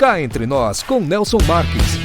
Cá Entre Nós, com Nelson Marques.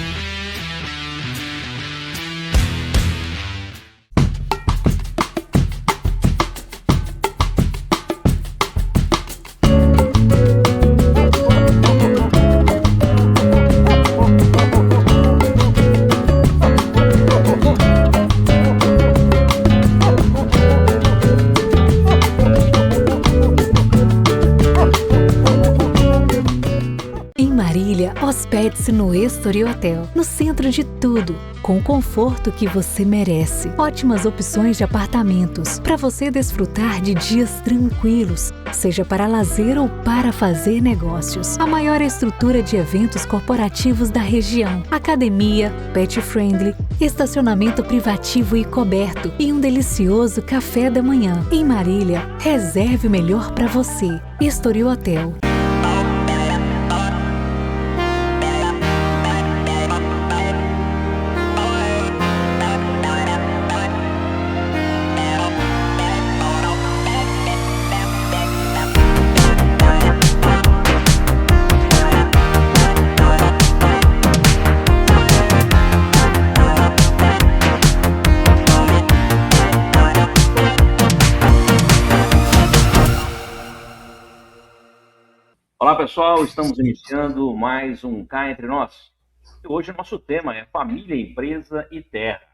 Hospede-se no Estoril Hotel, no centro de tudo, com o conforto que você merece. Ótimas opções de apartamentos, para você desfrutar de dias tranquilos, seja para lazer ou para fazer negócios. A maior estrutura de eventos corporativos da região, academia, pet friendly, estacionamento privativo e coberto e um delicioso café da manhã. Em Marília, reserve o melhor para você. Estoril Hotel. Olá pessoal, estamos iniciando mais um Cá Entre Nós. Hoje o nosso tema é família, empresa e terra.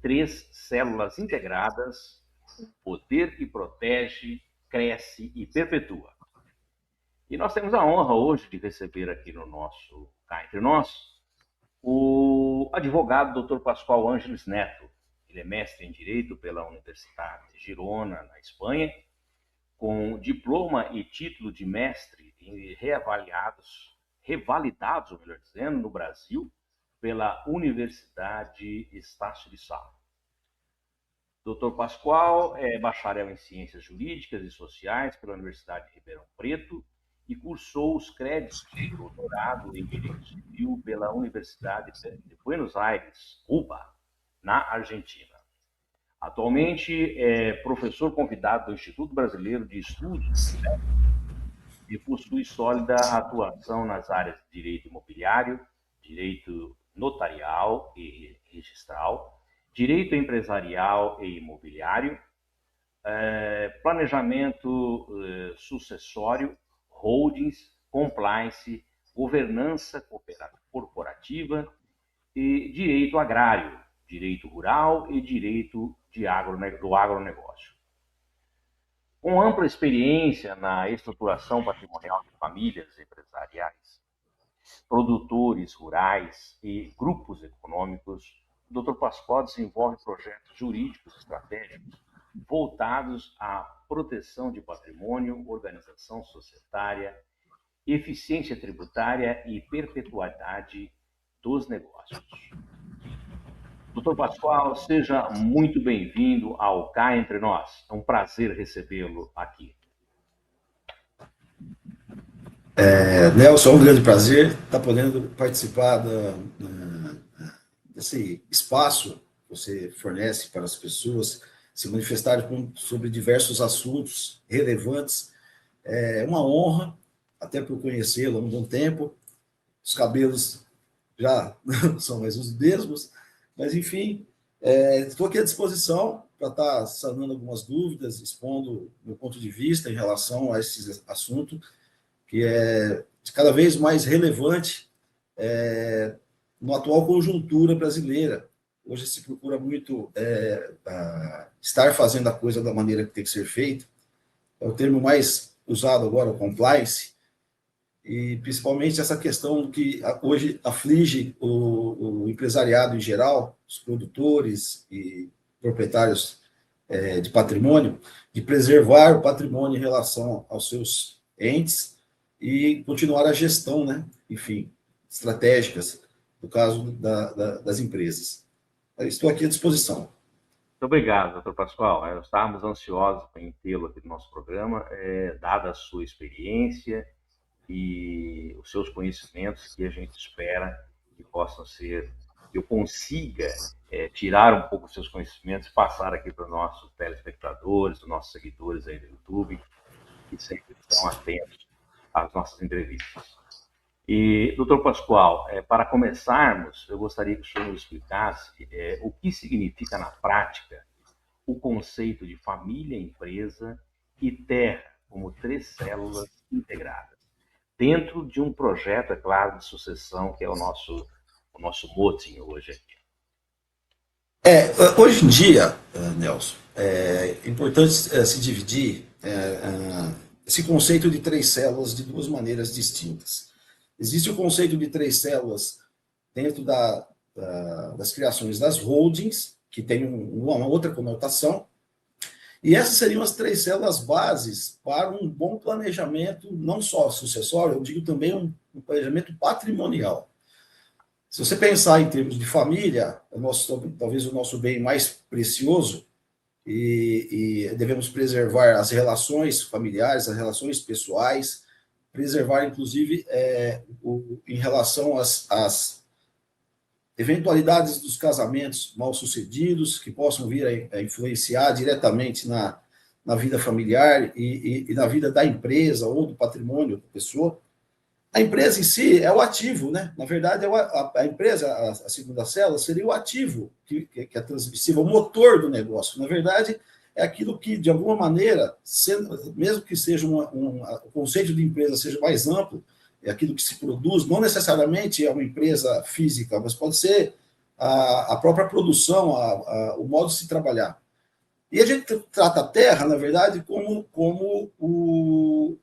3 células integradas, poder que protege, cresce e perpetua. E nós temos a honra hoje de receber aqui no nosso Cá Entre Nós o advogado Dr. Pascoal Ângeles Neto. Ele é mestre em Direito pela Universidade de Girona, na Espanha, com diploma e título de mestre revalidados, ou melhor dizendo, no Brasil, pela Universidade Estácio de Sá. Dr. Pascoal é bacharel em Ciências Jurídicas e Sociais pela Universidade de Ribeirão Preto e cursou os créditos de doutorado em Direito Civil pela Universidade de Buenos Aires, Cuba, na Argentina. Atualmente é professor convidado do Instituto Brasileiro de Estudos e possui sólida atuação nas áreas de direito imobiliário, direito notarial e registral, direito empresarial e imobiliário, planejamento sucessório, holdings, compliance, governança corporativa e direito agrário, direito rural e direito do agronegócio. Com ampla experiência na estruturação patrimonial de famílias empresariais, produtores rurais e grupos econômicos, o Dr. Pascoal desenvolve projetos jurídicos estratégicos voltados à proteção de patrimônio, organização societária, eficiência tributária e perpetuidade dos negócios. Dr. Pascoal, seja muito bem-vindo ao Cá Entre Nós. É um prazer recebê-lo aqui. Nelson, é um grande prazer estar podendo participar desse espaço que você fornece para as pessoas se manifestarem sobre diversos assuntos relevantes. É uma honra, até por conhecê-lo há um bom tempo. Os cabelos já não são mais os mesmos, mas, enfim, estou aqui à disposição para estar sanando algumas dúvidas, expondo meu ponto de vista em relação a esse assunto, que é cada vez mais relevante na atual conjuntura brasileira. Hoje se procura muito estar fazendo a coisa da maneira que tem que ser feita. É o termo mais usado agora, o compliance, e principalmente essa questão que hoje aflige o empresariado em geral, os produtores e proprietários de patrimônio, de preservar o patrimônio em relação aos seus entes e continuar a gestão, né? Enfim, estratégicas, no caso das empresas. Estou aqui à disposição. Muito obrigado, doutor Pascoal. Estávamos ansiosos em tê-lo aqui no nosso programa, dada a sua experiência e os seus conhecimentos, que a gente espera que possam ser, que eu consiga tirar um pouco os seus conhecimentos e passar aqui para os nossos telespectadores, os nossos seguidores aí do YouTube, que sempre estão atentos às nossas entrevistas. E, doutor Pascoal, para começarmos, eu gostaria que o senhor nos explicasse o que significa na prática o conceito de família, empresa e terra como três células integradas, dentro de um projeto, é claro, de sucessão, que é o nosso mote hoje aqui. Hoje em dia, Nelson, é importante se dividir esse conceito de três células de duas maneiras distintas. Existe o conceito de três células dentro das criações das holdings, que tem uma outra conotação, e essas seriam as três células bases para um bom planejamento, não só sucessório, eu digo também um planejamento patrimonial. Se você pensar em termos de família, talvez o nosso bem mais precioso, e devemos preservar as relações familiares, as relações pessoais, preservar, inclusive, em relação às eventualidades dos casamentos mal-sucedidos, que possam vir a influenciar diretamente na vida familiar e na vida da empresa ou do patrimônio da pessoa. A empresa em si é o ativo, né? Na verdade, a empresa, a segunda célula, seria o ativo que é transmissível, o motor do negócio. Na verdade, é aquilo que, de alguma maneira, mesmo que seja o conceito de empresa seja mais amplo, é aquilo que se produz, não necessariamente é uma empresa física, mas pode ser a própria produção, o modo de se trabalhar. E a gente trata a terra, na verdade, como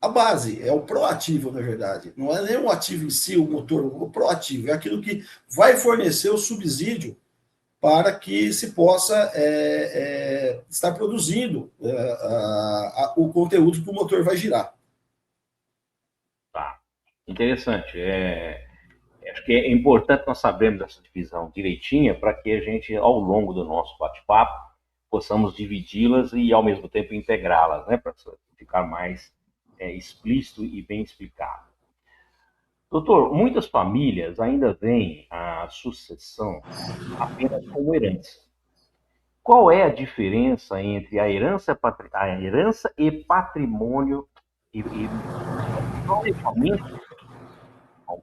a base, é o proativo, na verdade. Não é nem o ativo em si, o motor, o proativo, é aquilo que vai fornecer o subsídio para que se possa estar produzindo o conteúdo que o motor vai girar. Tá, interessante. Acho que é importante nós sabermos essa divisão direitinha para que a gente, ao longo do nosso bate-papo, possamos dividi-las e, ao mesmo tempo, integrá-las, né, para ficar mais explícito e bem explicado. Doutor, muitas famílias ainda veem a sucessão apenas como herança. Qual é a diferença entre a herança e patrimônio e planejamento?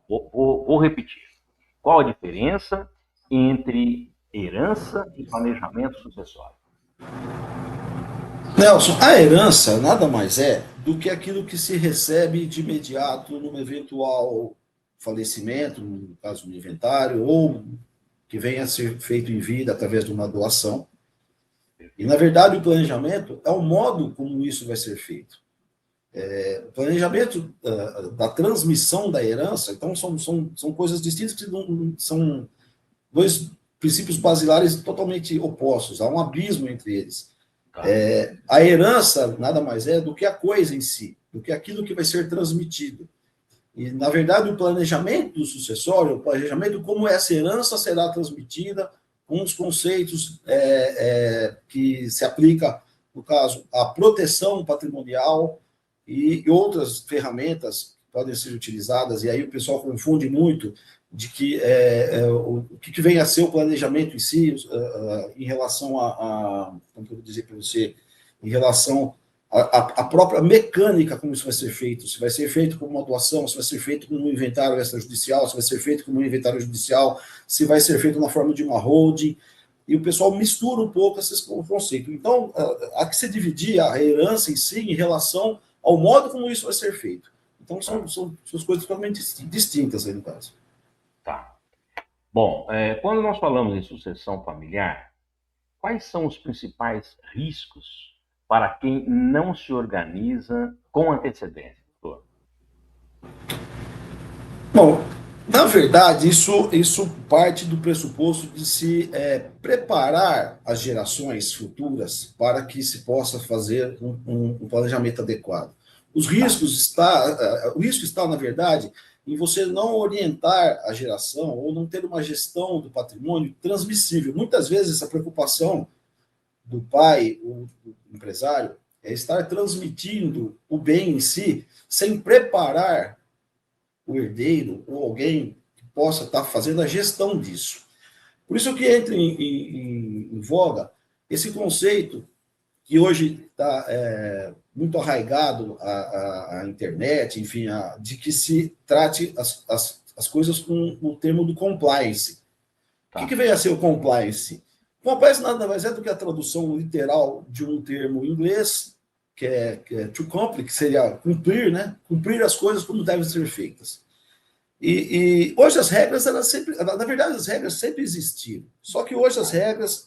Vou repetir. Qual a diferença entre herança e planejamento sucessório? Nelson, a herança nada mais é do que aquilo que se recebe de imediato num eventual falecimento, no caso do inventário, ou que venha a ser feito em vida através de uma doação. E, na verdade, o planejamento é o modo como isso vai ser feito. O planejamento da transmissão da herança, então, são coisas distintas, que são dois princípios basilares totalmente opostos, há um abismo entre eles. A herança nada mais é do que a coisa em si, do que aquilo que vai ser transmitido. E, na verdade, o planejamento do sucessório, o planejamento como essa herança será transmitida, com os conceitos que se aplica, no caso, a proteção patrimonial e outras ferramentas que podem ser utilizadas, e aí o pessoal confunde muito de que o que vem a ser o planejamento em si, em relação como eu vou dizer para você, em relação à própria mecânica como isso vai ser feito, se vai ser feito como uma doação, se vai ser feito como um inventário extrajudicial, se vai ser feito como um inventário judicial, se vai ser feito na forma de uma holding, e o pessoal mistura um pouco esses conceitos. Então, há que se dividir a herança em si em relação ao modo como isso vai ser feito. Então, são coisas totalmente distintas aí no caso. Tá. Bom, quando nós falamos em sucessão familiar, quais são os principais riscos para quem não se organiza com antecedência, doutor? Bom, na verdade, isso parte do pressuposto de se preparar as gerações futuras para que se possa fazer um planejamento adequado. O risco está, na verdade, em você não orientar a geração ou não ter uma gestão do patrimônio transmissível. Muitas vezes essa preocupação do pai ou do empresário é estar transmitindo o bem em si sem preparar o herdeiro ou alguém que possa estar fazendo a gestão disso. Por isso que entra em voga esse conceito que hoje está muito arraigado à internet, enfim, de que se trate as coisas com o termo do compliance. Tá. O que vem a ser o compliance? Compliance nada mais é do que a tradução literal de um termo em inglês, que é to comply, que seria cumprir, né? Cumprir as coisas como devem ser feitas. E hoje as regras, elas sempre, na verdade, as regras sempre existiram. Só que hoje as regras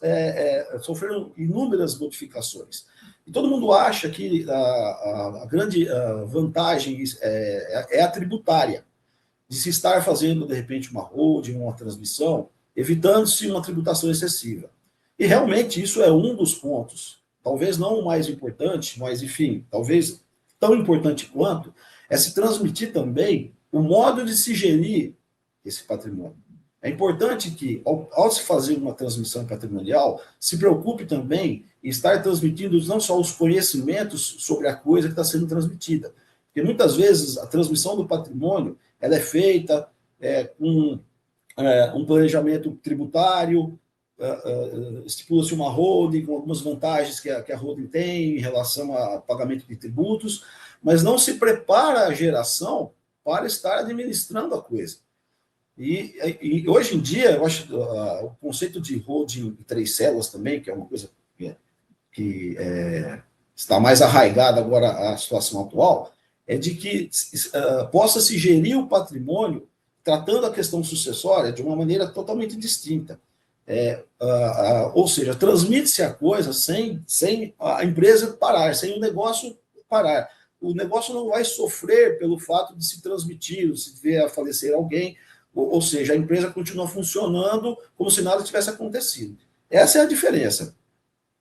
sofreram inúmeras modificações. E todo mundo acha que a grande vantagem é a tributária, de se estar fazendo, de repente, uma holding, uma transmissão, evitando-se uma tributação excessiva. E realmente isso é um dos pontos, talvez não o mais importante, mas, enfim, talvez tão importante quanto, é se transmitir também o modo de se gerir esse patrimônio. É importante que, ao se fazer uma transmissão patrimonial, se preocupe também em estar transmitindo não só os conhecimentos sobre a coisa que está sendo transmitida, porque muitas vezes a transmissão do patrimônio ela é feita com um planejamento tributário, estipula-se uma holding com algumas vantagens que a holding tem em relação ao pagamento de tributos, mas não se prepara a geração para estar administrando a coisa. E hoje em dia, eu acho o conceito de holding em 3 células também, que é uma coisa que está mais arraigada agora à situação atual, é de que possa se gerir o patrimônio tratando a questão sucessória de uma maneira totalmente distinta. Ou seja, transmite-se a coisa sem a empresa parar, sem o negócio parar. O negócio não vai sofrer pelo fato de se transmitir, ou se vier a falecer alguém, ou seja, a empresa continua funcionando como se nada tivesse acontecido. Essa é a diferença.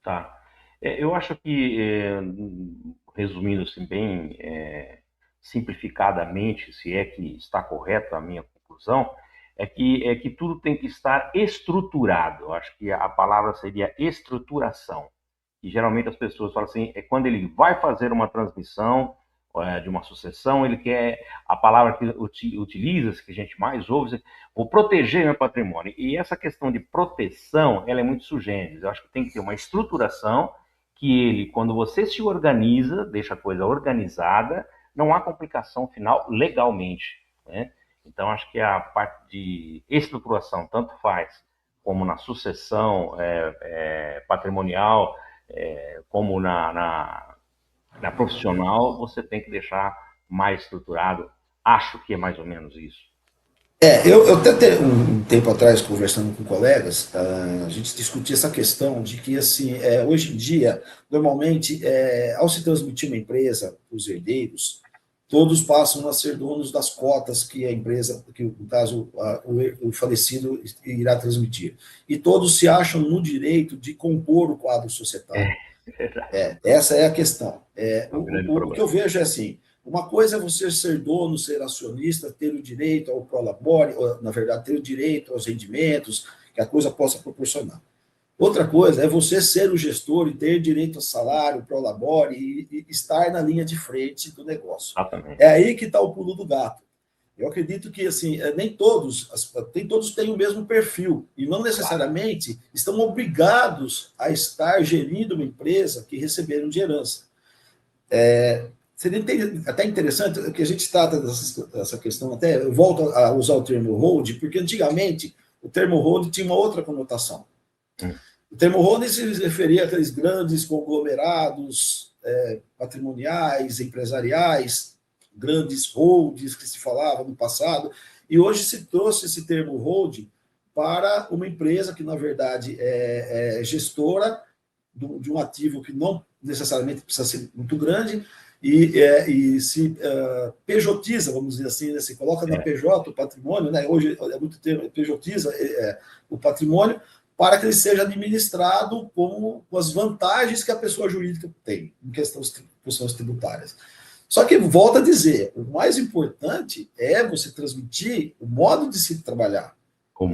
Tá. Eu acho que, resumindo assim bem simplificadamente, se é que está correta a minha conclusão, é que tudo tem que estar estruturado. Eu acho que a palavra seria estruturação. E geralmente as pessoas falam assim, é quando ele vai fazer uma transmissão de uma sucessão, ele quer, a palavra que utiliza, que a gente mais ouve, vou proteger meu patrimônio. E essa questão de proteção, ela é muito sui generis. Eu acho que tem que ter uma estruturação que ele, quando você se organiza, deixa a coisa organizada, não há complicação final legalmente, né? Então, acho que a parte de estruturação, tanto faz como na sucessão patrimonial, como na profissional, você tem que deixar mais estruturado. Acho que é mais ou menos isso. Eu até um tempo atrás, conversando com colegas, a gente discutia essa questão de que, assim, hoje em dia, normalmente, ao se transmitir uma empresa para os herdeiros, todos passam a ser donos das cotas que a empresa, que no caso o falecido irá transmitir. E todos se acham no direito de compor o quadro societário. Essa é a questão. O que eu vejo é assim, uma coisa é você ser dono, ser acionista, ter o direito ao prolabore, na verdade, ter o direito aos rendimentos que a coisa possa proporcionar. Outra coisa é você ser o gestor e ter direito a salário, prolabore e estar na linha de frente do negócio. Exatamente. É aí que está o pulo do gato. Eu acredito que assim, nem todos têm o mesmo perfil e não necessariamente estão obrigados a estar gerindo uma empresa que receberam de herança. Seria até interessante que a gente trata dessa questão, até eu volto a usar o termo hold, porque antigamente o termo hold tinha uma outra conotação. O termo holding se referia àqueles grandes conglomerados patrimoniais, empresariais, grandes holdings que se falava no passado, e hoje se trouxe esse termo holding para uma empresa que, na verdade, é gestora de um ativo que não necessariamente precisa ser muito grande, e se pejotiza, vamos dizer assim, né? Se coloca na PJ o patrimônio, né? Hoje é muito termo, pejotiza o patrimônio, para que ele seja administrado com as vantagens que a pessoa jurídica tem em questões tributárias. Só que, volto a dizer, o mais importante é você transmitir o modo de se trabalhar. O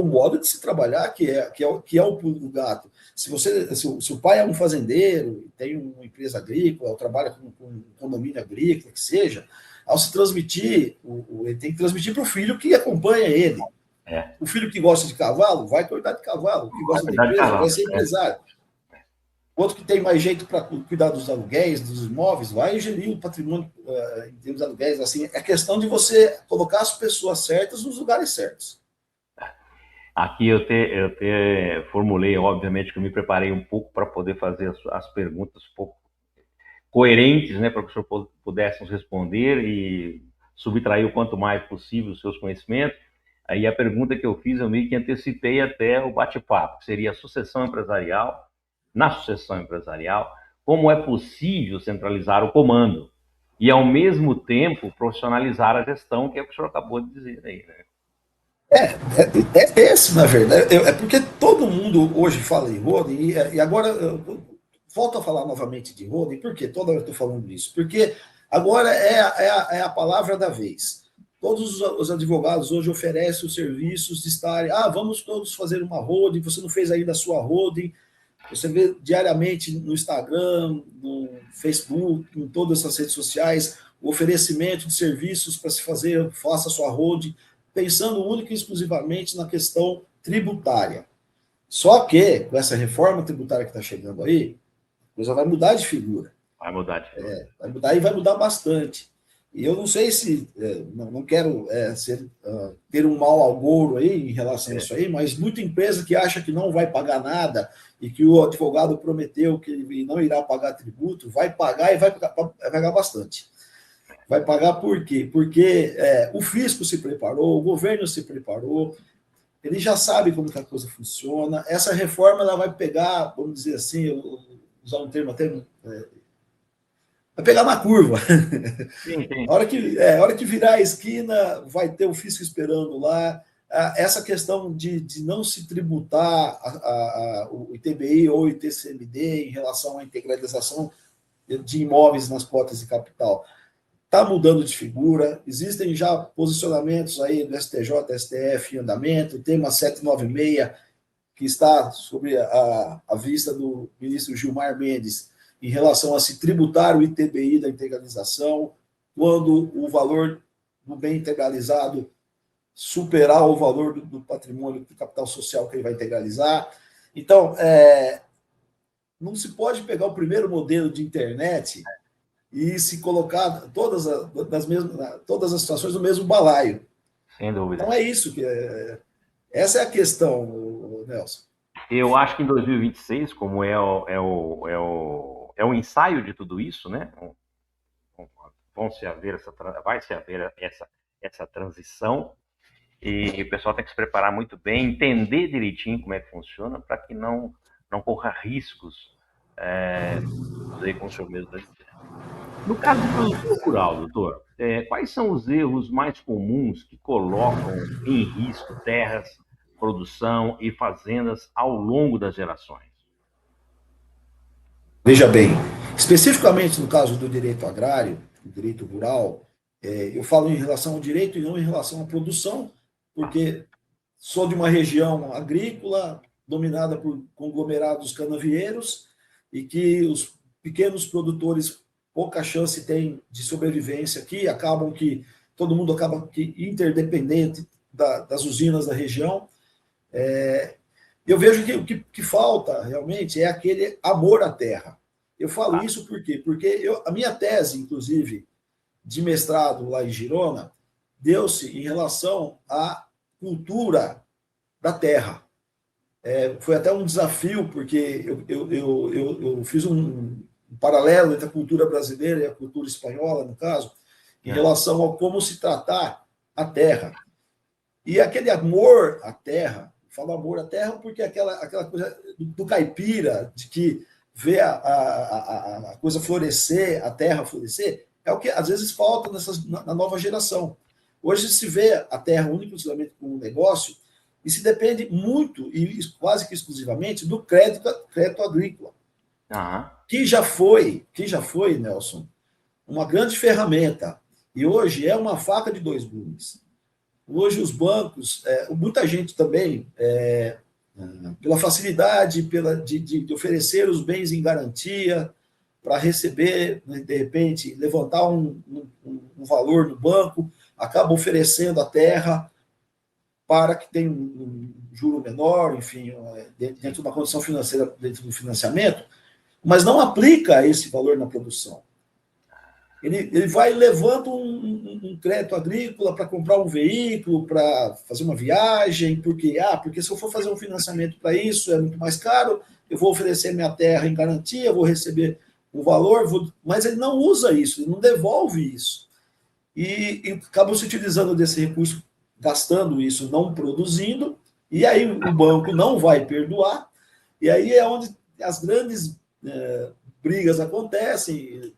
modo de se trabalhar, que é o pulo do gato. Se o pai é um fazendeiro, tem uma empresa agrícola, ou trabalha com um condomínio agrícola, que seja, ao se transmitir, ele tem que transmitir para o filho que acompanha ele. O filho que gosta de cavalo vai cuidar de cavalo, o que gosta de empresa vai ser empresário. outro que tem mais jeito para cuidar dos aluguéis, dos imóveis, vai gerir o patrimônio em termos de aluguéis. Assim, é questão de você colocar as pessoas certas nos lugares certos. Aqui eu formulei, obviamente, que eu me preparei um pouco para poder fazer as perguntas um pouco coerentes, né, para que o senhor pudesse nos responder e subtrair o quanto mais possível os seus conhecimentos. Aí a pergunta que eu fiz, eu meio que antecipei até o bate-papo, que seria a sucessão empresarial. Na sucessão empresarial, como é possível centralizar o comando e, ao mesmo tempo, profissionalizar a gestão, que é o que o senhor acabou de dizer aí, né? É esse, na verdade. É porque todo mundo hoje fala em holding, e agora eu volto a falar novamente de holding, por que toda hora eu estou falando isso? Porque agora é a palavra da vez. Todos os advogados hoje oferecem os serviços de estarem, vamos todos fazer uma holding, você não fez ainda a sua holding. Você vê diariamente no Instagram, no Facebook, em todas essas redes sociais, o oferecimento de serviços para se fazer, faça a sua holding, pensando única e exclusivamente na questão tributária. Só que, com essa reforma tributária que está chegando aí, a coisa vai mudar de figura. Vai mudar de figura. Vai mudar e vai mudar bastante. E eu não sei se, não quero ter um mau agouro aí em relação a isso aí, mas muita empresa que acha que não vai pagar nada e que o advogado prometeu que ele não irá pagar tributo, vai pagar e vai pagar bastante. Vai pagar por quê? Porque o fisco se preparou, o governo se preparou, ele já sabe como que a coisa funciona. Essa reforma ela vai pegar, vamos dizer assim, usar um termo até... vai pegar na curva. Sim. A hora que virar a esquina, vai ter o fisco esperando lá. Essa questão de não se tributar o ITBI ou o ITCMD em relação à integralização de imóveis nas cotas de capital está mudando de figura. Existem já posicionamentos aí do STJ, STF em andamento, o tema 796, que está sobre a vista do ministro Gilmar Mendes, em relação a se tributar o ITBI da integralização, quando o valor do bem integralizado superar o valor do patrimônio, do capital social que ele vai integralizar. Então, não se pode pegar o primeiro modelo de internet e se colocar todas as situações no mesmo balaio. Sem dúvida. Então, é isso que essa é a questão, Nelson. Eu acho que em 2026, como é o ensaio de tudo isso, né? Vai se haver essa transição, e o pessoal tem que se preparar muito bem, entender direitinho como é que funciona, para que não corra riscos, como o senhor mesmo está dizendo. No caso do produtor rural, doutor, quais são os erros mais comuns que colocam em risco terras, produção e fazendas ao longo das gerações? Veja bem, especificamente no caso do direito agrário, do direito rural, eu falo em relação ao direito e não em relação à produção, porque sou de uma região agrícola dominada por conglomerados canavieiros e que os pequenos produtores pouca chance têm de sobrevivência aqui, todo mundo acaba interdependente das usinas da região. Eu vejo que o que falta realmente é aquele amor à terra. Eu falo isso por quê? Porque a minha tese, inclusive, de mestrado lá em Girona, deu-se em relação à cultura da terra. Foi até um desafio, porque eu fiz um paralelo entre a cultura brasileira e a cultura espanhola, no caso, em relação a como se tratar a terra. E aquele amor à terra, falo amor à terra porque aquela coisa do caipira, de que vê a coisa florescer, a terra florescer, é o que às vezes falta na nova geração. Hoje se vê a terra única e exclusivamente como um negócio e se depende muito e quase que exclusivamente do crédito agrícola, que já foi, Nelson, uma grande ferramenta. E hoje é uma faca de dois gumes. Hoje os bancos, muita gente também, pela facilidade de oferecer os bens em garantia para receber, de repente, levantar um valor no banco, acaba oferecendo a terra para que tenha um juro menor, enfim, dentro de uma condição financeira, dentro do financiamento. mas não aplica esse valor na produção. Ele vai levando um crédito agrícola para comprar um veículo, para fazer uma viagem, porque se eu for fazer um financiamento para isso é muito mais caro, eu vou oferecer minha terra em garantia, vou receber o valor, mas ele não usa isso, ele não devolve isso. E acabam se utilizando desse recurso, gastando isso, não produzindo, e aí o banco não vai perdoar, e aí é onde as grandes brigas acontecem.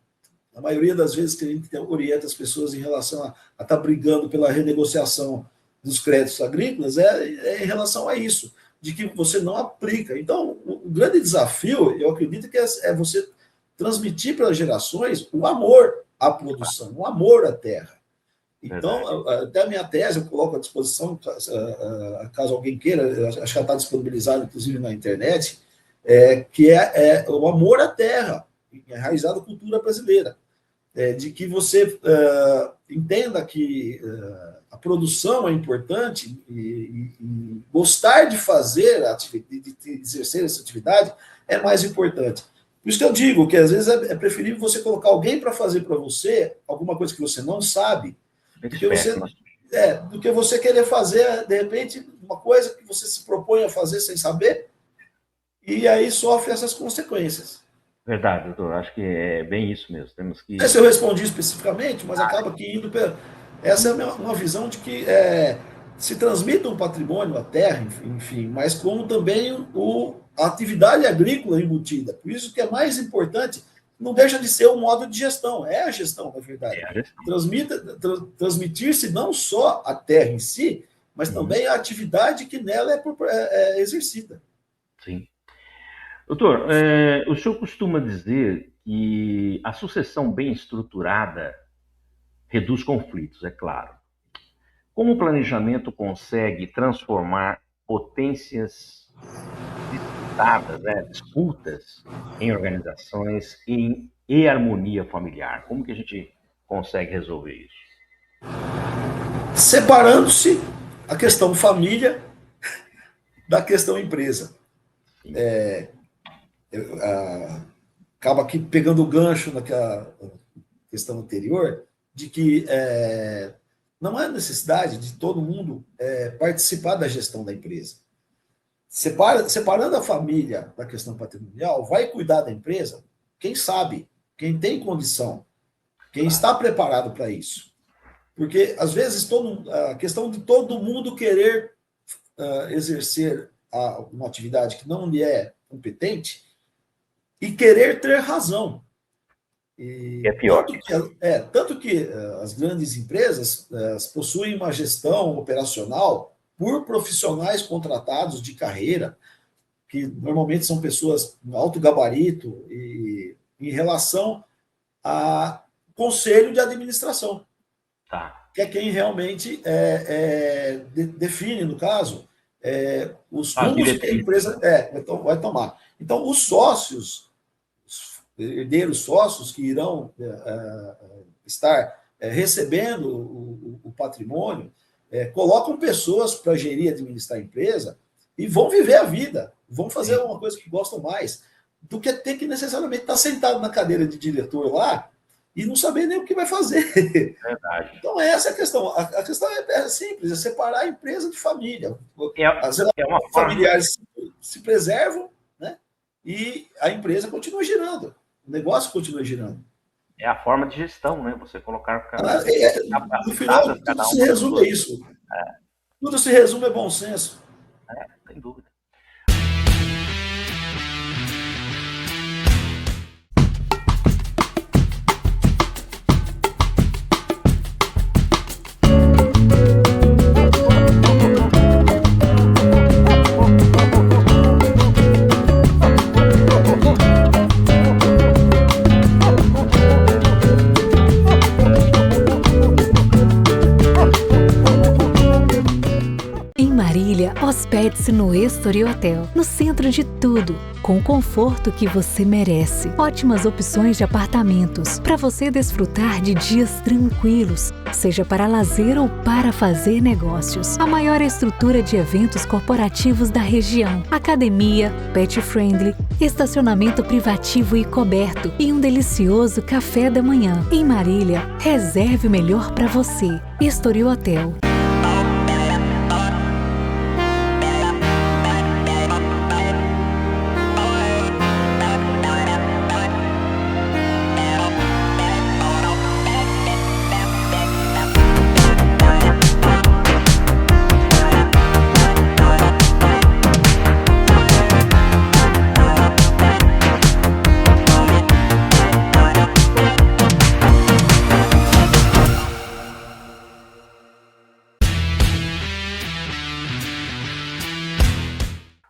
A maioria das vezes que a gente orienta as pessoas em relação a estar brigando pela renegociação dos créditos agrícolas é em relação a isso, de que você não aplica. Então, o grande desafio, eu acredito que é você transmitir para as gerações o amor à produção, o amor à terra. Então, até a minha tese eu coloco à disposição, caso alguém queira, acho que ela está disponibilizada, inclusive, na internet, que é o amor à terra, enraizado na cultura brasileira. De que você entenda que a produção é importante e gostar de fazer, de exercer essa atividade, é mais importante. Por isso que eu digo que, às vezes, é preferível você colocar alguém para fazer para você alguma coisa que você não sabe, do que você querer fazer, de repente, uma coisa que você se propõe a fazer sem saber, e aí sofre essas consequências. Verdade, doutor. Acho que é bem isso mesmo. Temos que... Se eu respondi especificamente, mas acaba que indo... Essa é uma visão de que se transmita um patrimônio, a terra, enfim, mas como também a atividade agrícola embutida. Por isso que é mais importante, não deixa de ser um modo de gestão. É a gestão, na verdade. Transmitir-se não só a terra em si, mas também a atividade que nela é exercida. Sim. Doutor, o senhor costuma dizer que a sucessão bem estruturada reduz conflitos, é claro. Como o planejamento consegue transformar potências disputadas, disputas em organizações e harmonia familiar? Como que a gente consegue resolver isso? Separando-se a questão família da questão empresa. Acaba aqui pegando o gancho naquela questão anterior, de que não há necessidade de todo mundo participar da gestão da empresa. Separando a família da questão patrimonial, vai cuidar da empresa quem sabe, quem tem condição, quem está preparado para isso. Porque, às vezes, a questão de todo mundo querer exercer uma atividade que não lhe é competente, e querer ter razão. É pior. Tanto que as grandes empresas possuem uma gestão operacional por profissionais contratados de carreira, que normalmente são pessoas com alto gabarito, e em relação a conselho de administração, que é quem realmente define, no caso, os rumos que a empresa vai tomar. Então, os sócios, os herdeiros sócios que irão estar recebendo o patrimônio, colocam pessoas para gerir e administrar a empresa e vão viver a vida, vão fazer uma coisa que gostam mais, do que ter que necessariamente estar sentado na cadeira de diretor lá e não saber nem o que vai fazer. Verdade. Então, essa é a questão. A questão é simples, é separar a empresa de família. As relações familiares se preservam, né? E a empresa continua girando, o negócio continua girando. É a forma de gestão, né? Você colocar... No final, tudo se resume a isso. Tudo se resume a bom senso. Sem dúvida. Hospede-se no Estoril Hotel, no centro de tudo, com o conforto que você merece. Ótimas opções de apartamentos, para você desfrutar de dias tranquilos, seja para lazer ou para fazer negócios. A maior estrutura de eventos corporativos da região, academia, pet friendly, estacionamento privativo e coberto e um delicioso café da manhã. Em Marília, reserve o melhor para você. Estoril Hotel.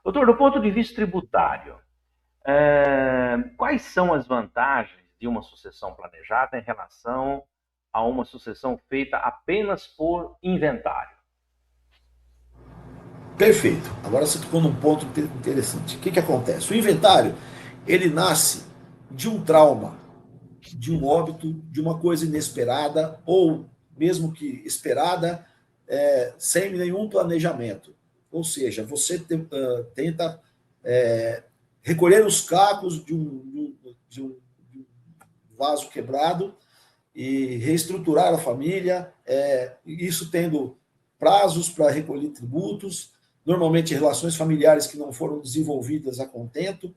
Doutor, do ponto de vista tributário, quais são as vantagens de uma sucessão planejada em relação a uma sucessão feita apenas por inventário? Perfeito. Agora você tocou num ponto interessante. O que acontece? O inventário, ele nasce de um trauma, de um óbito, de uma coisa inesperada, ou mesmo que esperada, sem nenhum planejamento. Ou seja, você tenta recolher os cacos de um vaso quebrado e reestruturar a família, isso tendo prazos para recolher tributos, normalmente relações familiares que não foram desenvolvidas a contento,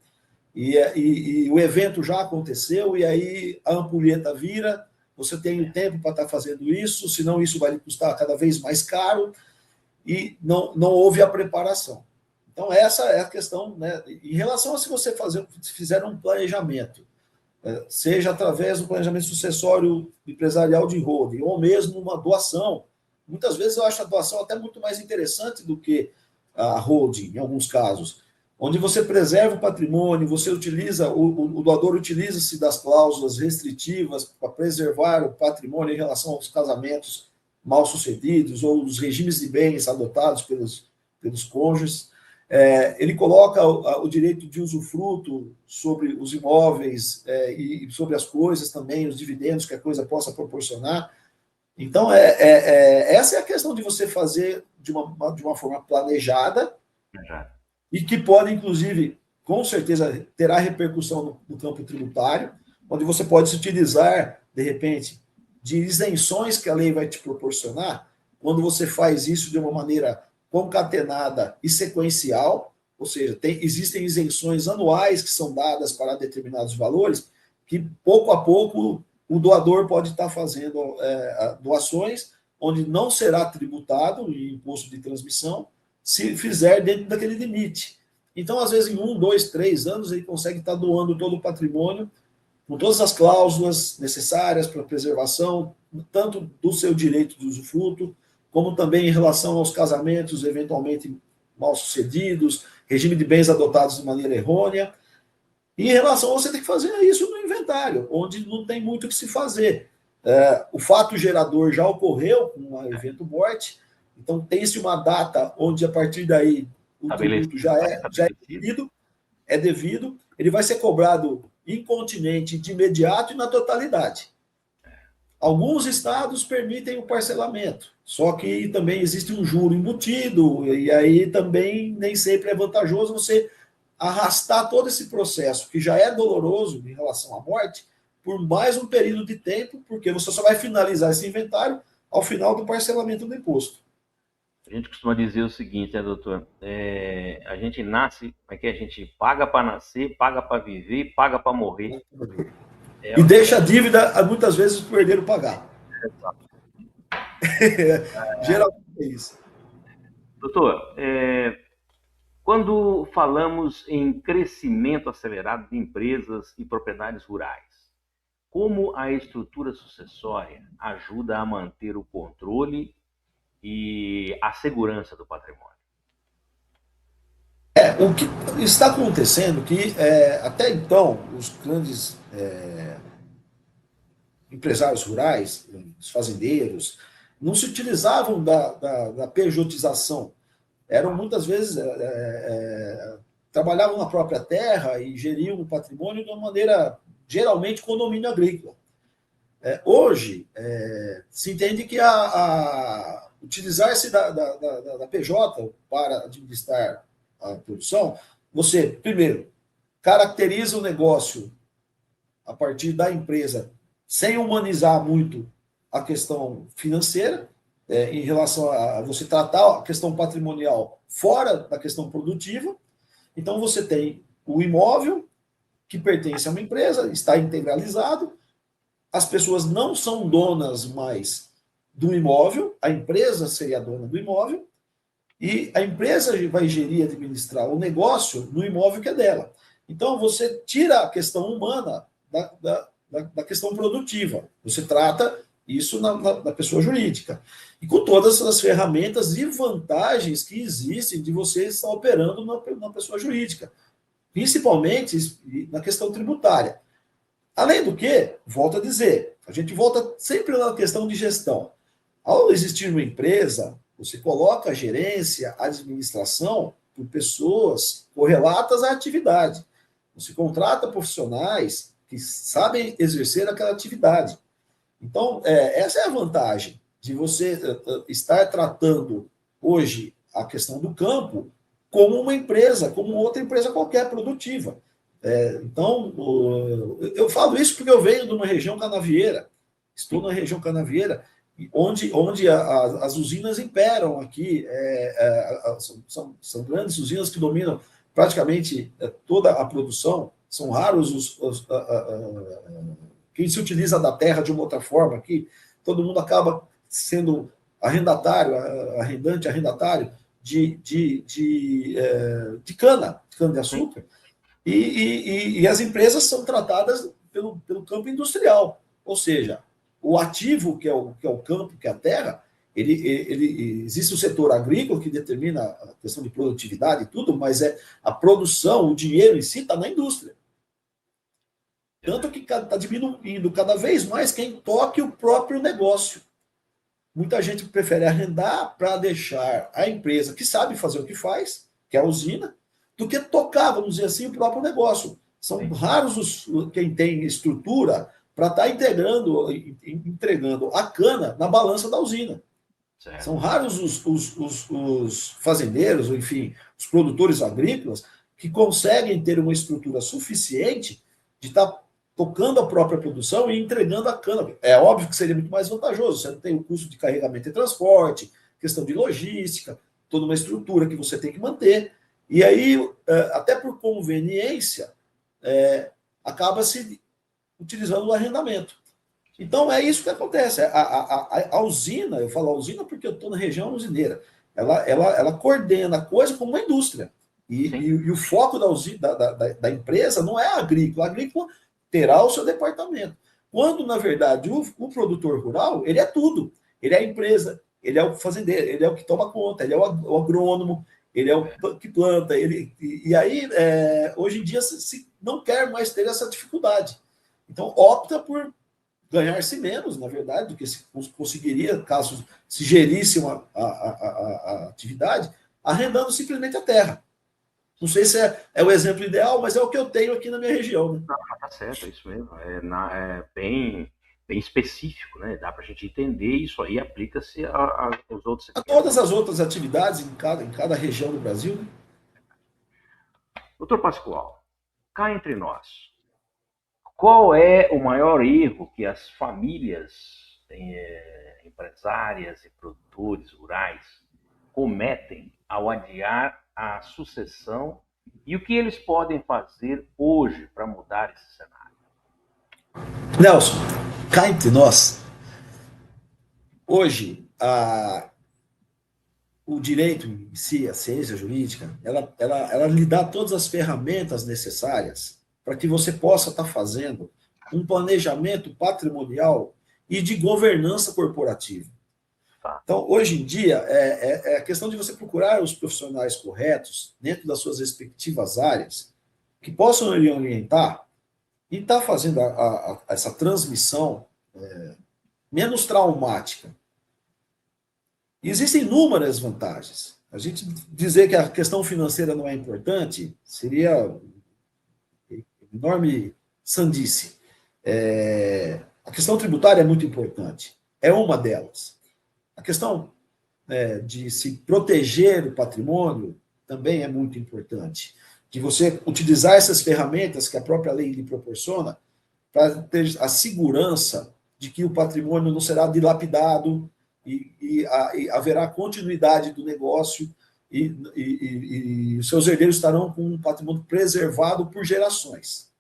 e o evento já aconteceu, e aí a ampulheta vira, você tem o tempo para estar fazendo isso, senão isso vai lhe custar cada vez mais caro, e não houve a preparação. Então, essa é a questão, né? Em relação a se você fizer um planejamento, seja através do planejamento sucessório empresarial de holding, ou mesmo uma doação, muitas vezes eu acho a doação até muito mais interessante do que a holding, em alguns casos, onde você preserva o patrimônio, você utiliza, o doador utiliza-se das cláusulas restritivas para preservar o patrimônio em relação aos casamentos mal sucedidos ou os regimes de bens adotados pelos cônjuges. Ele coloca o direito de usufruto sobre os imóveis e sobre as coisas também, os dividendos que a coisa possa proporcionar. Então, essa é a questão de você fazer de uma forma planejada e que pode, inclusive, com certeza, terá repercussão no campo tributário, onde você pode se utilizar, de repente, de isenções que a lei vai te proporcionar, quando você faz isso de uma maneira concatenada e sequencial, ou seja, existem isenções anuais que são dadas para determinados valores, que pouco a pouco o doador pode estar fazendo doações, onde não será tributado o imposto de transmissão, se fizer dentro daquele limite. Então, às vezes, em 1, 2, 3 anos, ele consegue estar doando todo o patrimônio, com todas as cláusulas necessárias para a preservação, tanto do seu direito de usufruto, como também em relação aos casamentos eventualmente mal sucedidos, regime de bens adotados de maneira errônea. E em relação a você ter que fazer isso no inventário, onde não tem muito o que se fazer. O fato gerador já ocorreu com um evento morte, então tem-se uma data onde, a partir daí, o tributo já é devido, ele vai ser cobrado incontinente, de imediato e na totalidade. Alguns estados permitem o parcelamento, só que também existe um juro embutido, e aí também nem sempre é vantajoso você arrastar todo esse processo, que já é doloroso em relação à morte, por mais um período de tempo, porque você só vai finalizar esse inventário ao final do parcelamento do imposto. A gente costuma dizer o seguinte, né, doutor? A gente nasce, a gente paga para nascer, paga para viver, paga para morrer. E deixa a dívida, muitas vezes, por herdeiro pagar. Geralmente é isso. Doutor, quando falamos em crescimento acelerado de empresas e propriedades rurais, como a estrutura sucessória ajuda a manter o controle e a segurança do patrimônio? O que está acontecendo que, até então, os grandes empresários rurais, os fazendeiros, não se utilizavam da pejotização. Eram, muitas vezes, trabalhavam na própria terra e geriam o patrimônio de uma maneira, geralmente, condomínio agrícola. Hoje, se entende que utilizar-se da PJ para administrar a produção, você, primeiro, caracteriza o negócio a partir da empresa, sem humanizar muito a questão financeira, em relação a você tratar a questão patrimonial fora da questão produtiva. Então, você tem o imóvel, que pertence a uma empresa, está integralizado, as pessoas não são donas mais do imóvel, a empresa seria a dona do imóvel, e a empresa vai gerir e administrar o negócio no imóvel que é dela. Então, você tira a questão humana da questão produtiva, você trata isso na pessoa jurídica, e com todas as ferramentas e vantagens que existem de você estar operando na pessoa jurídica, principalmente na questão tributária. Além do que, volto a dizer, a gente volta sempre na questão de gestão. Ao existir uma empresa, você coloca a gerência, a administração por pessoas correlatas à atividade. Você contrata profissionais que sabem exercer aquela atividade. Então, essa é a vantagem de você estar tratando hoje a questão do campo como uma empresa, como outra empresa qualquer produtiva. Então, eu falo isso porque eu venho de uma região canavieira, estou na região canavieira, onde as usinas imperam aqui, são grandes usinas que dominam praticamente toda a produção, são raros quem se utiliza da terra de uma outra forma aqui, todo mundo acaba sendo arrendatário, arrendatário de cana-de-açúcar, e as empresas são tratadas pelo campo industrial, ou seja, o ativo que é o campo, que é a terra, existe o setor agrícola que determina a questão de produtividade e tudo, mas a produção, o dinheiro em si está na indústria. Tanto que está diminuindo cada vez mais quem toque o próprio negócio. Muita gente prefere arrendar para deixar a empresa que sabe fazer o que faz, que é a usina, do que tocar, vamos dizer assim, o próprio negócio. São raros quem tem estrutura para estar entregando a cana na balança da usina. Certo. São raros os fazendeiros, ou enfim, os produtores agrícolas que conseguem ter uma estrutura suficiente de estar tocando a própria produção e entregando a cana. É óbvio que seria muito mais vantajoso, você não tem o custo de carregamento e transporte, questão de logística, toda uma estrutura que você tem que manter. E aí, até por conveniência, acaba-se utilizando o arrendamento. Então, é isso que acontece. A usina, eu falo a usina porque eu estou na região usineira, ela coordena a coisa como uma indústria. E o foco da empresa não é agrícola. A agrícola terá o seu departamento. Quando, na verdade, o produtor rural, ele é tudo. Ele é a empresa, ele é o fazendeiro, ele é o que toma conta, ele é o agrônomo, ele é o que planta. E aí, hoje em dia, se não quer mais ter essa dificuldade. Então, opta por ganhar-se menos, na verdade, do que se conseguiria, caso se gerisse a atividade, arrendando simplesmente a terra. Não sei se é o exemplo ideal, mas é o que eu tenho aqui na minha região. Né? Tá certo, é isso mesmo. É bem específico, né? Dá para a gente entender isso aí, aplica-se aos outros setores. A todas as outras atividades em cada região do Brasil. Né? Doutor Pascoal, cá entre nós, qual é o maior erro que as famílias empresárias e produtores rurais cometem ao adiar a sucessão e o que eles podem fazer hoje para mudar esse cenário? Nelson, cá entre nós, hoje, o direito em si, a ciência jurídica, ela lhe dá todas as ferramentas necessárias para que você possa estar fazendo um planejamento patrimonial e de governança corporativa. Então, hoje em dia, é a questão de você procurar os profissionais corretos dentro das suas respectivas áreas que possam lhe orientar e estar fazendo essa transmissão menos traumática. E existem inúmeras vantagens. A gente dizer que a questão financeira não é importante seria enorme sandice. A questão tributária é muito importante. É uma delas. A questão de se proteger o patrimônio também é muito importante. de você utilizar essas ferramentas que a própria lei lhe proporciona para ter a segurança de que o patrimônio não será dilapidado e haverá continuidade do negócio e os seus herdeiros estarão com um patrimônio preservado por gerações.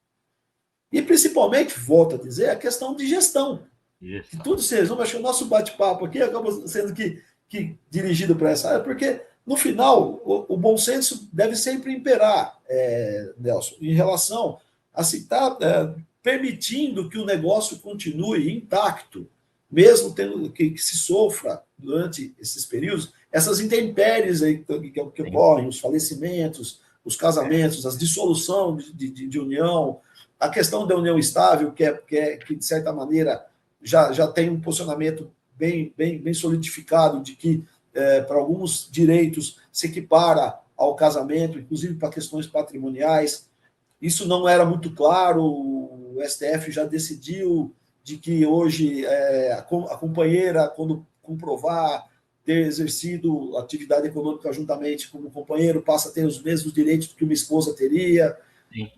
E, principalmente, volto a dizer, a questão de gestão. Que tudo se resume, acho que o nosso bate-papo aqui acaba sendo que dirigido para essa área, porque, no final, o bom senso deve sempre imperar, Nelson, em relação a se estar permitindo que o negócio continue intacto, mesmo tendo que se sofra durante esses períodos, essas intempéries aí que ocorrem, os falecimentos, os casamentos, as dissolução de união, a questão da união estável, que de certa maneira já tem um posicionamento bem solidificado de que para alguns direitos se equipara ao casamento, inclusive para questões patrimoniais. Isso não era muito claro, o STF já decidiu de que hoje a companheira, quando comprovar ter exercido atividade econômica juntamente com o companheiro, passa a ter os mesmos direitos que uma esposa teria,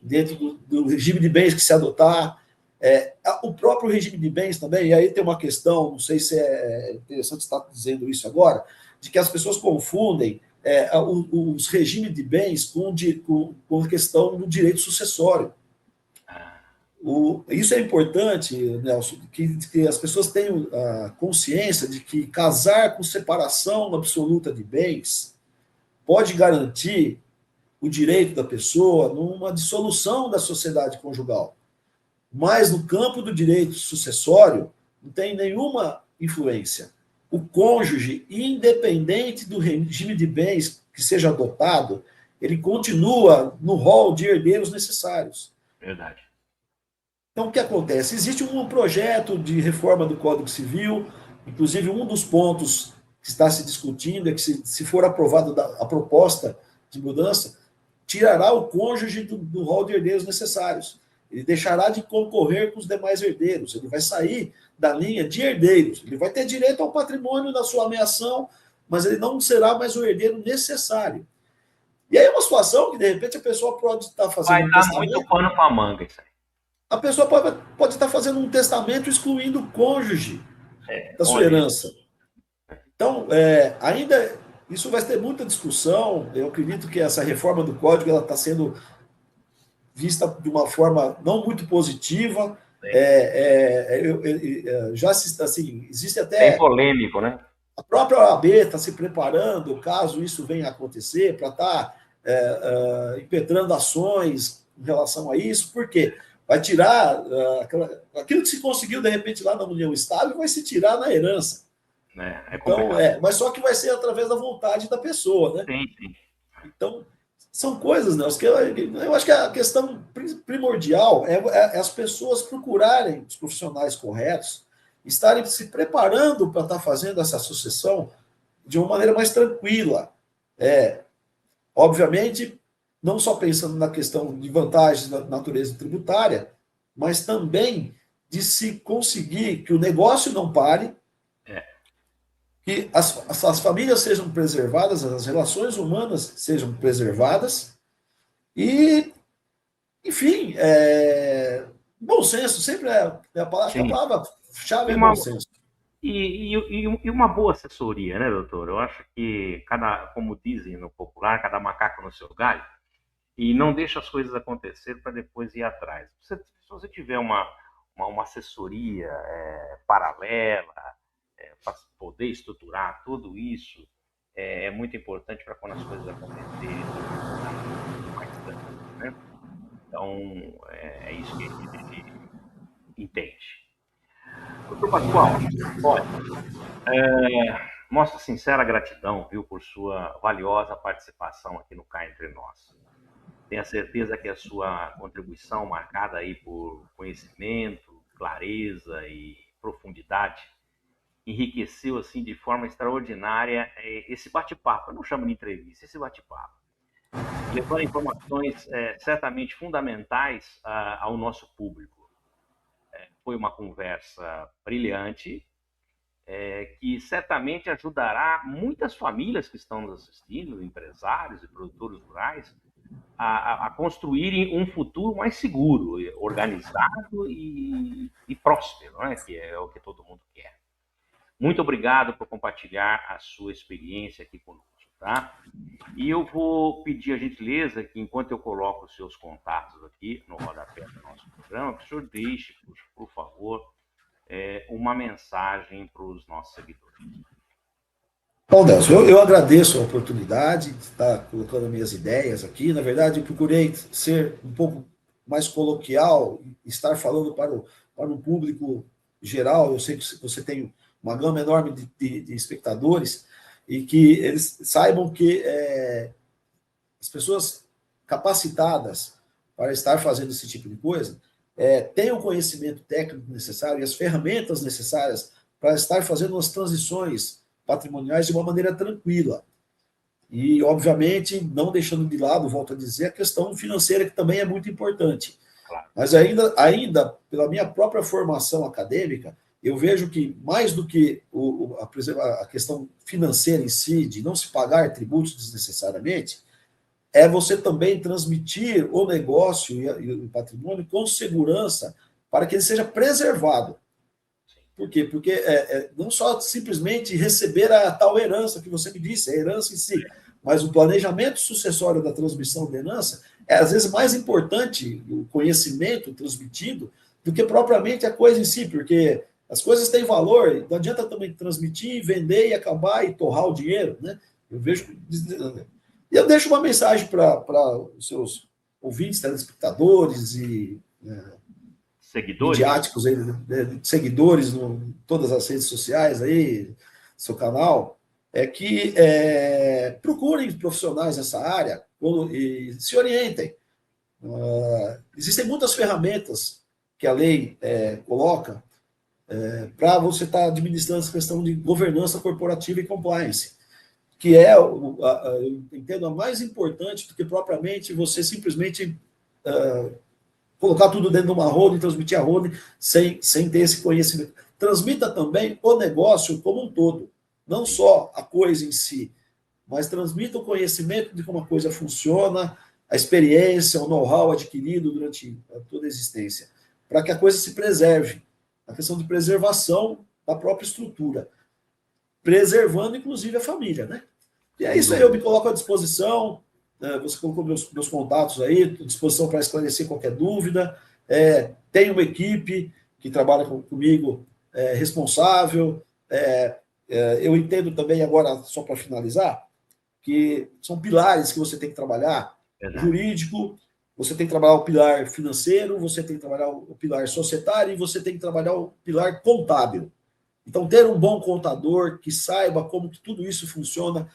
dentro do regime de bens que se adotar. O próprio regime de bens também, e aí tem uma questão, não sei se é interessante estar dizendo isso agora, de que as pessoas confundem os regimes de bens com a questão do direito sucessório. Isso é importante, Nelson, que as pessoas tenham a consciência de que casar com separação absoluta de bens pode garantir o direito da pessoa numa dissolução da sociedade conjugal. Mas no campo do direito sucessório não tem nenhuma influência. O cônjuge, independente do regime de bens que seja adotado, ele continua no rol de herdeiros necessários. Verdade. Então, o que acontece? Existe um projeto de reforma do Código Civil, inclusive um dos pontos que está se discutindo é que, se for aprovada a proposta de mudança, tirará o cônjuge do rol de herdeiros necessários. Ele deixará de concorrer com os demais herdeiros, ele vai sair da linha de herdeiros, ele vai ter direito ao patrimônio da sua ameação, mas ele não será mais o herdeiro necessário. E aí é uma situação que, de repente, a pessoa pode estar fazendo vai dar muito pano para a manga isso aí. A pessoa pode estar fazendo um testamento excluindo o cônjuge da sua herança. Então, ainda isso vai ter muita discussão. Eu acredito que essa reforma do Código ela está sendo vista de uma forma não muito positiva. Já assim, existe até... É polêmico, né? A própria OAB está se preparando, caso isso venha a acontecer, para estar impetrando ações em relação a isso. Por quê? Vai tirar aquilo que se conseguiu, de repente, lá na união estável, vai se tirar na herança. Então, mas só que vai ser através da vontade da pessoa, né? Sim. Então, são coisas, né, que eu acho que a questão primordial é as pessoas procurarem os profissionais corretos, estarem se preparando para estar fazendo essa sucessão de uma maneira mais tranquila. Obviamente, não só pensando na questão de vantagens da natureza tributária, mas também de se conseguir que o negócio não pare, que as famílias sejam preservadas, as relações humanas sejam preservadas e, enfim, bom senso, sempre a palavra-chave é bom senso. E uma boa assessoria, né, doutor? Eu acho que, como dizem no popular, cada macaco no seu galho, e não deixa as coisas acontecer para depois ir atrás. Se você tiver uma assessoria paralela, para poder estruturar tudo isso, é muito importante para quando as coisas acontecerem, mais tranquilo, né? Então, é isso que a gente entende. Doutor Pascoal, olha, nossa sincera gratidão, viu, por sua valiosa participação aqui no Cá Entre Nós. Tenho certeza que a sua contribuição, marcada aí por conhecimento, clareza e profundidade, enriqueceu assim de forma extraordinária esse bate-papo. Eu não chamo de entrevista, esse bate-papo. Levando informações certamente fundamentais ao nosso público. Foi uma conversa brilhante, que certamente ajudará muitas famílias que estão nos assistindo, empresários e produtores rurais, a construírem um futuro mais seguro, organizado e próspero, né? Que é o que todo mundo quer. Muito obrigado por compartilhar a sua experiência aqui conosco, tá? E eu vou pedir a gentileza que, enquanto eu coloco os seus contatos aqui no rodapé do nosso programa, que o senhor deixe, por favor, uma mensagem para os nossos seguidores. Bom, Nelson, eu agradeço a oportunidade de estar colocando minhas ideias aqui. Na verdade, eu procurei ser um pouco mais coloquial, estar falando para o público geral. Eu sei que você tem uma gama enorme de espectadores e que eles saibam que as pessoas capacitadas para estar fazendo esse tipo de coisa têm o conhecimento técnico necessário e as ferramentas necessárias para estar fazendo as transições patrimoniais de uma maneira tranquila. E, obviamente, não deixando de lado, volto a dizer, a questão financeira, que também é muito importante. Mas ainda pela minha própria formação acadêmica, eu vejo que, mais do que a questão financeira em si, de não se pagar tributos desnecessariamente, é você também transmitir o negócio e o patrimônio com segurança para que ele seja preservado. Por quê? Porque não só simplesmente receber a tal herança que você me disse, a herança em si, mas o planejamento sucessório da transmissão da herança é, às vezes, mais importante o conhecimento transmitido do que propriamente a coisa em si, porque as coisas têm valor, não adianta também transmitir, vender e acabar e torrar o dinheiro, né? Eu vejo... E eu deixo uma mensagem para os seus ouvintes, telespectadores e... seguidores, midiáticos aí, né, seguidores em todas as redes sociais aí, seu canal, é que procurem profissionais nessa área e se orientem. Existem muitas ferramentas que a lei coloca para você estar administrando essa questão de governança corporativa e compliance, que eu entendo, a mais importante do que propriamente você simplesmente colocar tudo dentro de uma holding, transmitir a holding sem ter esse conhecimento. Transmita também o negócio como um todo, não só a coisa em si, mas transmita o conhecimento de como a coisa funciona, a experiência, o know-how adquirido durante toda a existência, para que a coisa se preserve. A questão de preservação da própria estrutura, preservando, inclusive, a família, né? E é isso aí, eu me coloco à disposição. Você colocou meus contatos aí, à disposição para esclarecer qualquer dúvida. Tem uma equipe que trabalha comigo, responsável. Eu entendo também, agora, só para finalizar, que são pilares que você tem que trabalhar. Jurídico, você tem que trabalhar o pilar financeiro, você tem que trabalhar o pilar societário e você tem que trabalhar o pilar contábil. Então, ter um bom contador que saiba como que tudo isso funciona,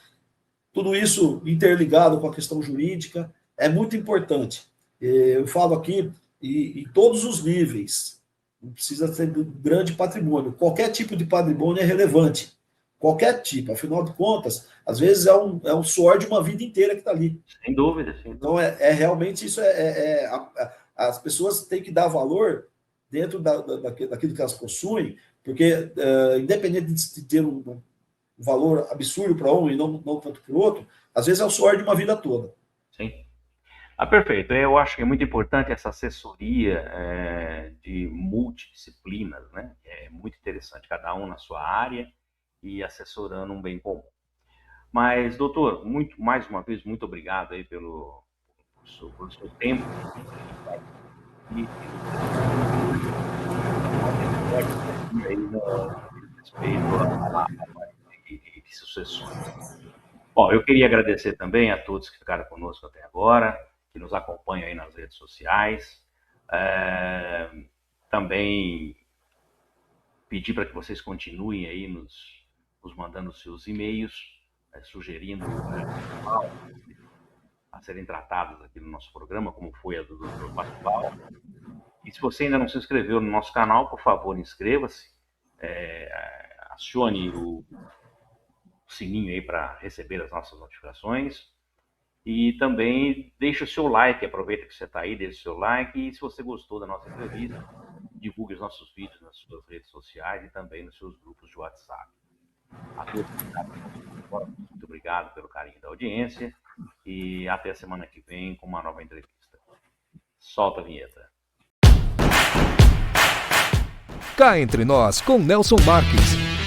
tudo isso interligado com a questão jurídica, é muito importante. Eu falo aqui em todos os níveis, não precisa ter grande patrimônio. Qualquer tipo de patrimônio é relevante. Qualquer tipo. Afinal de contas, às vezes é um suor de uma vida inteira que está ali. Sem dúvida, sim. Então, realmente isso as pessoas têm que dar valor dentro daquilo que elas possuem, porque independente de ter um valor absurdo para um e não tanto para o outro, às vezes é o suor de uma vida toda. Sim. Perfeito. Eu acho que é muito importante essa assessoria de multidisciplinas, né? É muito interessante, cada um na sua área e assessorando um bem comum. Mas, doutor, mais uma vez, muito obrigado aí pelo seu tempo. E aí no respeito de sucessões. Bom, eu queria agradecer também a todos que ficaram conosco até agora, que nos acompanham aí nas redes sociais. Também pedir para que vocês continuem aí nos mandando seus e-mails, sugerindo a serem tratados aqui no nosso programa, como foi a do Dr. Pascoal. E se você ainda não se inscreveu no nosso canal, por favor, inscreva-se, acione o sininho aí para receber as nossas notificações e também deixe o seu like, aproveita que você está aí, deixe o seu like e se você gostou da nossa entrevista, divulgue os nossos vídeos nas suas redes sociais e também nos seus grupos de WhatsApp. A todos, muito obrigado pelo carinho da audiência e até a semana que vem com uma nova entrevista. Solta a vinheta. Cá entre nós com Nelson Marques.